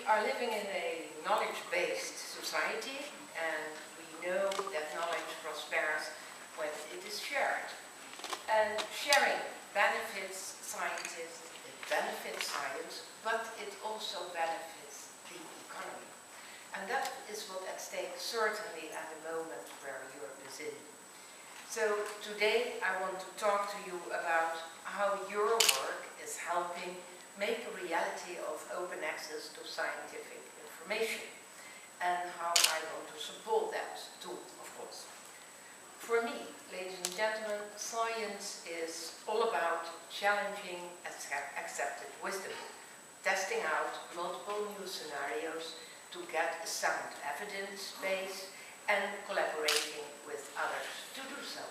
are living in a knowledge-based society, and we know that knowledge prospers when it is shared. And sharing benefits scientists, it benefits science, but it also benefits the economy. And that is what's at stake, certainly at the moment where Europe is in. So today I want to talk to you about how your work is helping make a reality of open access to scientific information, and how I want to support that too, of course. For me, ladies and gentlemen, science is all about challenging accepted wisdom, testing out multiple new scenarios to get a sound evidence base, and collaborating with others to do so.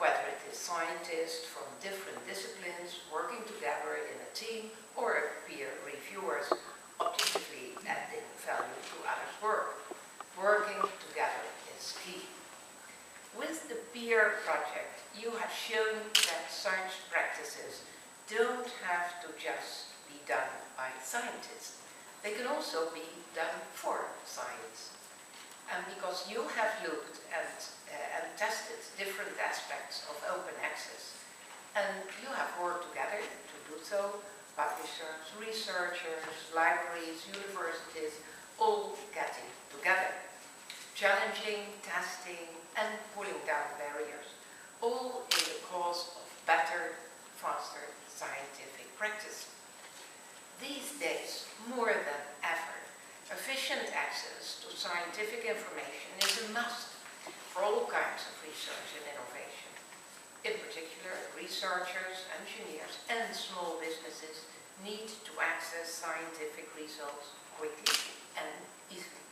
Whether it is scientists from different disciplines working together in a team, or peer reviewers objectively adding value to others' work. Working together is key. With the peer project, you have shown that such practices don't have to just be done by scientists. They can also be done for science. And because you have looked at and tested different aspects of open access, and you have worked together to do so, publishers, researchers, libraries, universities, all getting together, challenging, testing, and pulling down barriers, all in the cause of better, faster scientific practice. These days, more than ever, efficient access to scientific information is a must for all kinds of research and innovation. In particular, researchers, engineers, and small businesses need to access scientific results quickly and easily.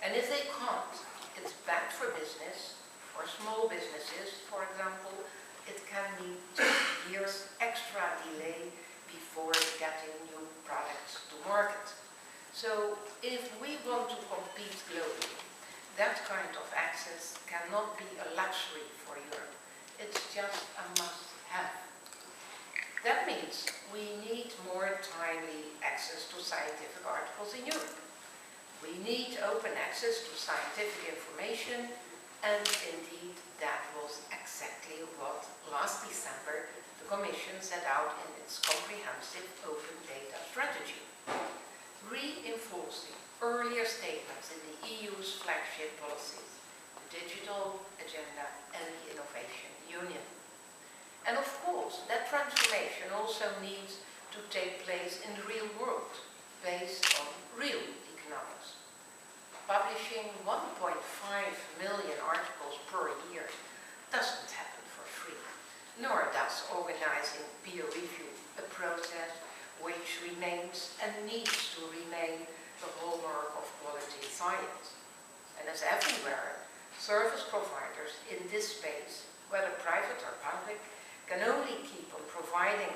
And if they can't, it's bad for business. For small businesses, for example, it can mean 2 years extra delay before getting new products to market. So if we want to compete globally, that kind of access cannot be a luxury for Europe. It's just a must-have. That means we need more timely access to scientific articles in Europe. We need open access to scientific information, and indeed that was exactly what last December the Commission set out in its comprehensive open data strategy, reinforcing earlier statements in the EU's flagship policies, the digital agenda and the innovation union. And of course, that transformation also needs to take place in the real world, based on real economics. Publishing 1.5 million articles per year doesn't happen for free, nor does organizing peer review, a process which remains and needs to remain the hallmark of quality science. And as everywhere, service providers in this space, whether private or public, can only keep on providing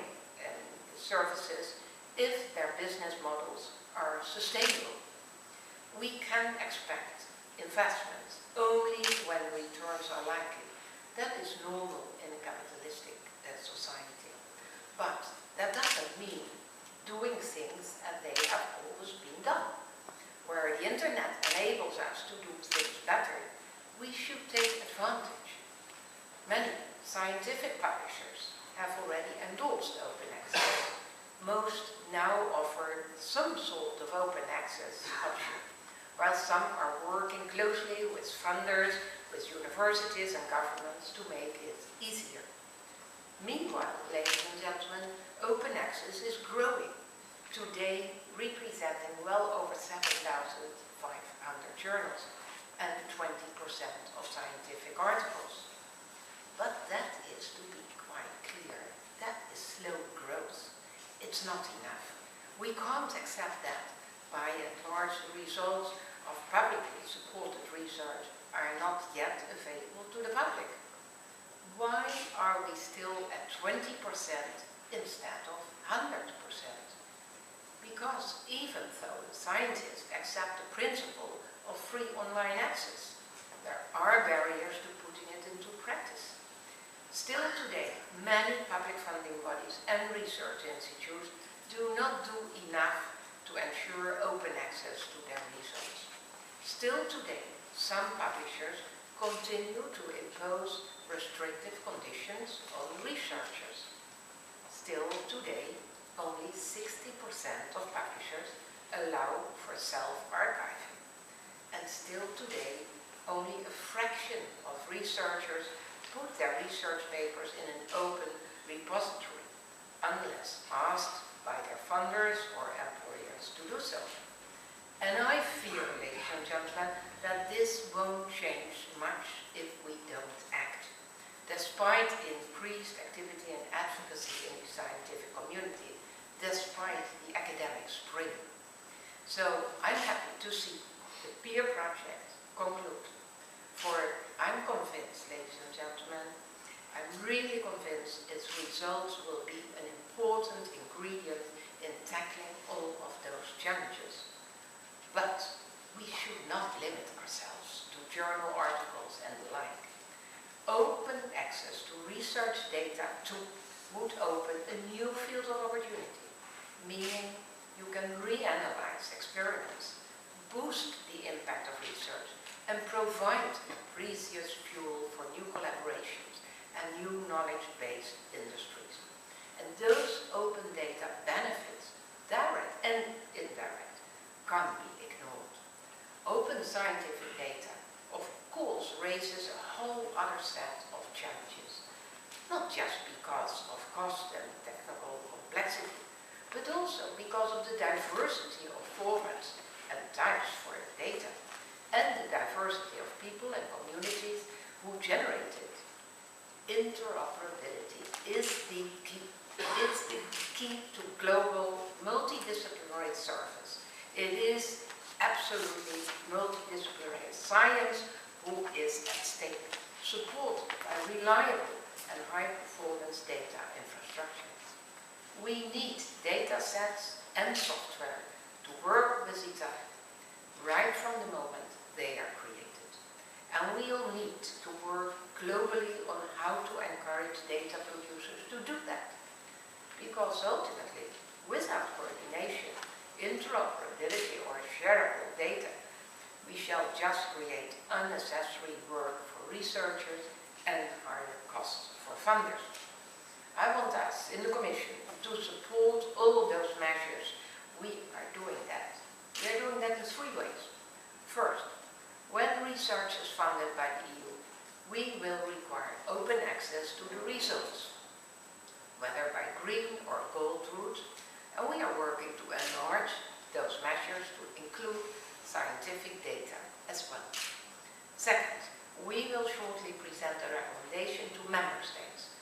services if their business models are sustainable. We can expect investments only when returns are likely. That is normal in a capitalistic society. But that doesn't mean doing things as they have always been done. Where the internet enables us to do things better, we should take advantage. Many scientific publishers have already endorsed open access. Most now offer some sort of open access option, while some are working closely with funders, with universities and governments to make it easier. Meanwhile, ladies and gentlemen, open access is growing, today representing well over 7,500 journals and 20% of scientific articles. But that is, to be quite clear, that is slow growth. It's not enough. We can't accept that. By and large, the results of publicly supported research are not yet available to the public. Why are we still at 20% instead of 100%? Because even though scientists accept the principle of free online access, there are barriers to putting it into practice. Still today, many public funding bodies and research institutes do not do enough to to ensure open access to their results. Still today, some publishers continue to impose restrictive conditions on researchers. Still today, only 60% of publishers allow for self-archiving. And still today, only a fraction of researchers put their research papers in an open repository, unless asked by their funders or employers to do so. And I fear, ladies and gentlemen, that this won't change much if we don't act, despite increased activity and advocacy in the scientific community, despite the academic spring. So I'm happy to see the peer project conclude. For I'm convinced, ladies and gentlemen, I'm really convinced its results will be an important ingredient in tackling all of those challenges. But we should not limit ourselves to journal articles and the like. Open access to research data too would open a new field of opportunity, meaning you can reanalyze experiments, boost the impact of research, and provide precious fuel for new collaborations and new knowledge-based industries. And those open data benefits, direct and indirect, can't be ignored. Open scientific data, of course, raises a whole other set of challenges, not just because of cost and technical complexity, but also because of the diversity of formats and types for data, and the diversity of people and communities who generate it. Interoperability is the key. It's the key to global multidisciplinary service. It is absolutely multidisciplinary science who is at stake, supported by reliable and high-performance data infrastructure. We need data sets and software to work with each other right from the moment they are created. And we'll need to work globally on how to encourage data producers to do that. Because ultimately, without coordination, interoperability or shareable data, we shall just create unnecessary work for researchers and higher costs for funders. I want us in the Commission to support all those measures. We are doing that. We are doing that in 3 ways. First, when research is funded by the EU, we will require open access to the results, whether by green or gold route, and we are working to enlarge those measures to include scientific data as well. Second, we will shortly present a recommendation to Member States,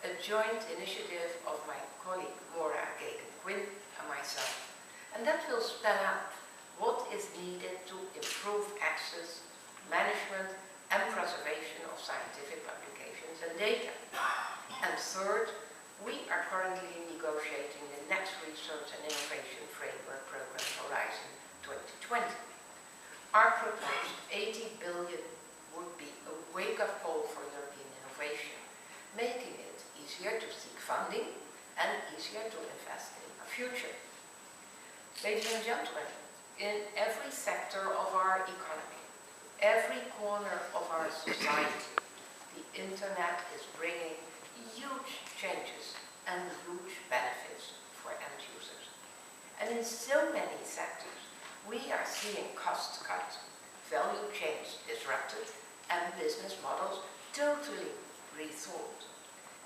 a joint initiative of my colleague Maura Gagan-Quinn and myself, and that will spell out what is needed to improve access, management and preservation of scientific publications and data. And third, we are currently negotiating the next Research and Innovation Framework Program Horizon 2020. Our proposed 80 billion would be a wake-up call for European innovation, making it easier to seek funding and easier to invest in our future. Ladies and gentlemen, in every sector of our economy, every corner of our society, the internet is bringing huge changes and huge benefits for end users. And in so many sectors, we are seeing costs cut, value chains disrupted, and business models totally rethought.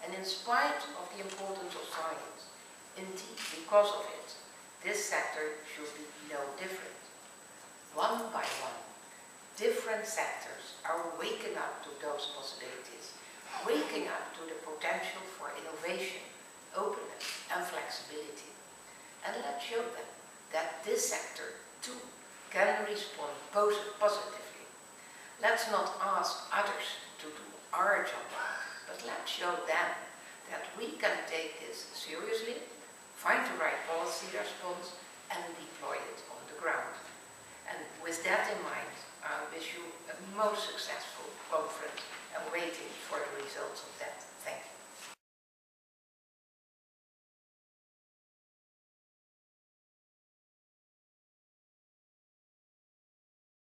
And in spite of the importance of science, indeed because of it, this sector should be no different. One by one, different sectors are waking up to those possibilities, waking up to the potential for innovation, openness and flexibility. And let's show them that this sector too can respond positively. Let's not ask others to do our job, but let's show them that we can take this seriously, find the right policy response and deploy it on the ground. And with that in mind, I wish you a most successful conference and waiting for the results of that.